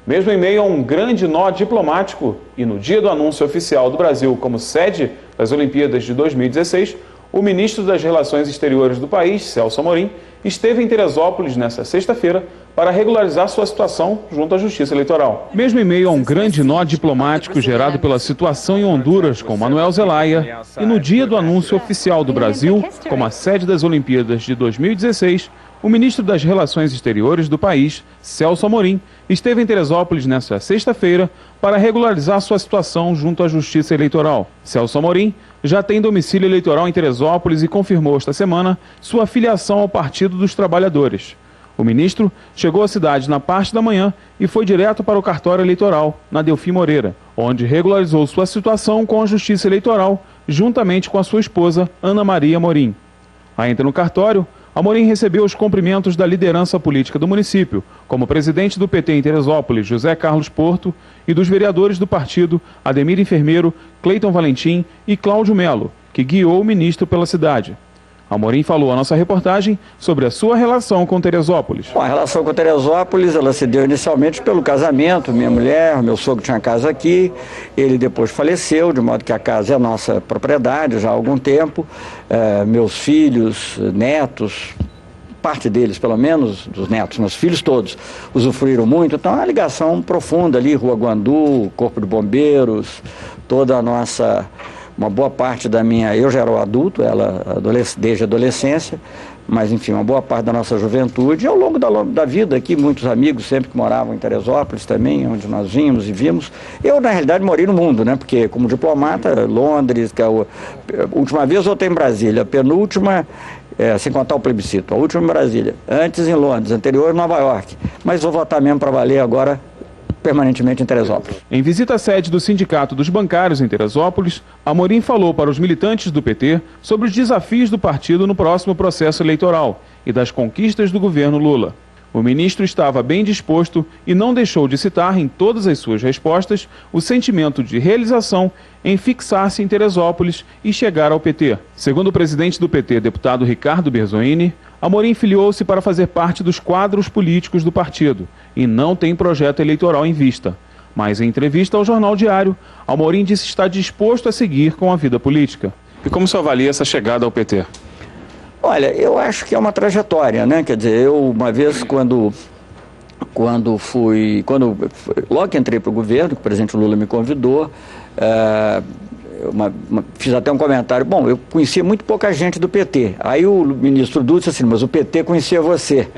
Mesmo em meio a um grande nó diplomático e no dia do anúncio oficial do Brasil como sede das Olimpíadas de 2016, o ministro das Relações Exteriores do país, Celso Amorim, esteve em Teresópolis nesta sexta-feira para regularizar sua situação junto à Justiça Eleitoral. Mesmo em meio a um grande nó diplomático gerado pela situação em Honduras com Manuel Zelaya e no dia do anúncio oficial do Brasil como a sede das Olimpíadas de 2016, o ministro das Relações Exteriores do país, Celso Amorim, esteve em Teresópolis nesta sexta-feira para regularizar sua situação junto à Justiça Eleitoral. Celso Amorim já tem domicílio eleitoral em Teresópolis e confirmou esta semana sua filiação ao Partido dos Trabalhadores. O ministro chegou à cidade na parte da manhã e foi direto para o cartório eleitoral, na Delfim Moreira, onde regularizou sua situação com a Justiça Eleitoral, juntamente com a sua esposa, Ana Maria Amorim. Ainda no cartório, Amorim recebeu os cumprimentos da liderança política do município, como presidente do PT em Teresópolis, José Carlos Porto, e dos vereadores do partido, Ademir Enfermeiro, Cleiton Valentim e Cláudio Melo, que guiou o ministro pela cidade. Amorim falou à nossa reportagem sobre a sua relação com Teresópolis. Bom, a relação com Teresópolis, ela se deu inicialmente pelo casamento. Minha mulher, meu sogro tinha casa aqui, ele depois faleceu, de modo que a casa é nossa propriedade já há algum tempo. Meus filhos, netos, parte deles pelo menos, dos netos, meus filhos todos, usufruíram muito. Então, é uma ligação profunda ali, Rua Guandu, Corpo de Bombeiros, toda a nossa... Uma boa parte da minha... Eu já era adulto, ela desde a adolescência, mas, enfim, uma boa parte da nossa juventude. E ao longo da vida aqui, muitos amigos sempre que moravam em Teresópolis também, onde nós vimos e vimos. Eu, na realidade, morei no mundo, né? Porque, como diplomata, Londres, que é a última vez eu voltei em Brasília, a penúltima... sem contar o plebiscito, a última em Brasília, antes em Londres, anterior em Nova York. Mas vou voltar mesmo para valer agora, permanentemente em Teresópolis. Em visita à sede do Sindicato dos Bancários em Teresópolis, Amorim falou para os militantes do PT sobre os desafios do partido no próximo processo eleitoral e das conquistas do governo Lula. O ministro estava bem disposto e não deixou de citar em todas as suas respostas o sentimento de realização em fixar-se em Teresópolis e chegar ao PT. Segundo o presidente do PT, deputado Ricardo Berzoini, Amorim filiou-se para fazer parte dos quadros políticos do partido e não tem projeto eleitoral em vista. Mas em entrevista ao Jornal Diário, Amorim disse estar disposto a seguir com a vida política. E como se avalia essa chegada ao PT? Olha, eu acho que é uma trajetória, né? Quer dizer, eu uma vez logo que entrei para o governo, que o presidente Lula me convidou, fiz até um comentário, bom, eu conhecia muito pouca gente do PT, aí o ministro Dutra disse assim, mas o PT conhecia você.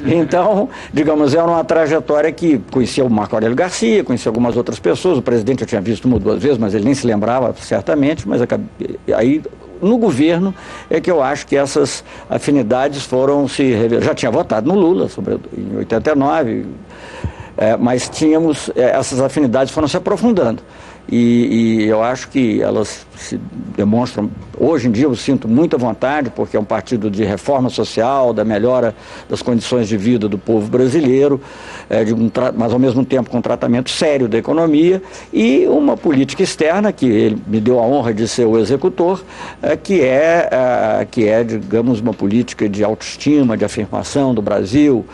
Então, digamos, é uma trajetória que conhecia o Marco Aurélio Garcia, conhecia algumas outras pessoas, o presidente eu tinha visto uma ou duas vezes, mas ele nem se lembrava certamente, mas aí... No governo é que eu acho que essas afinidades foram se revelar. Já tinha votado no Lula, em 89, mas essas afinidades foram se aprofundando. E eu acho que elas se demonstram, hoje em dia eu sinto muita vontade, porque é um partido de reforma social, da melhora das condições de vida do povo brasileiro, mas ao mesmo tempo com um tratamento sério da economia e uma política externa, que ele me deu a honra de ser o executor, que é, digamos, uma política de autoestima, de afirmação do Brasil.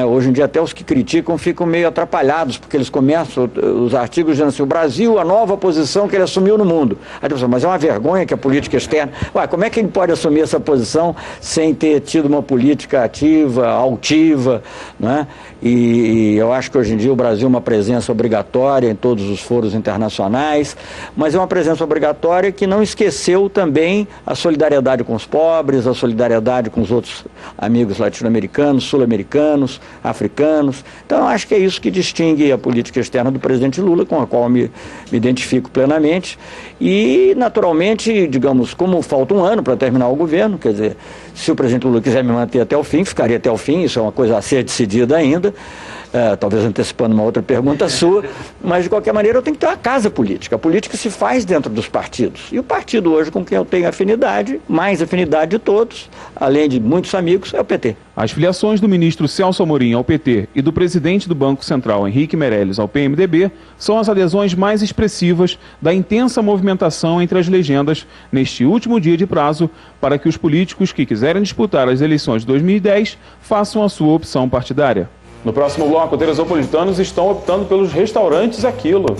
Hoje em dia até os que criticam ficam meio atrapalhados, porque eles começam os artigos dizendo assim, o Brasil, a nova posição que ele assumiu no mundo. Aí você fala, mas é uma vergonha que a política externa... como é que ele pode assumir essa posição sem ter tido uma política ativa, altiva, né? E eu acho que hoje em dia o Brasil é uma presença obrigatória em todos os foros internacionais, mas é uma presença obrigatória que não esqueceu também a solidariedade com os pobres, a solidariedade com os outros amigos latino-americanos, sul-americanos, africanos. Então, eu acho que é isso que distingue a política externa do presidente Lula, com a qual me identifico plenamente. E, naturalmente, digamos, como falta um ano para terminar o governo, quer dizer, se o presidente Lula quiser me manter até o fim, ficaria até o fim, isso é uma coisa a ser decidida ainda. Talvez antecipando uma outra pergunta sua, mas de qualquer maneira eu tenho que ter uma casa política. A política se faz dentro dos partidos. E o partido hoje com quem eu tenho afinidade, mais afinidade de todos, além de muitos amigos, é o PT. As filiações do ministro Celso Amorim ao PT e do presidente do Banco Central, Henrique Meirelles, ao PMDB, são as adesões mais expressivas da intensa movimentação entre as legendas neste último dia de prazo para que os políticos que quiserem disputar as eleições de 2010 façam a sua opção partidária. No próximo bloco, teresópolitanos estão optando pelos restaurantes Aquilo.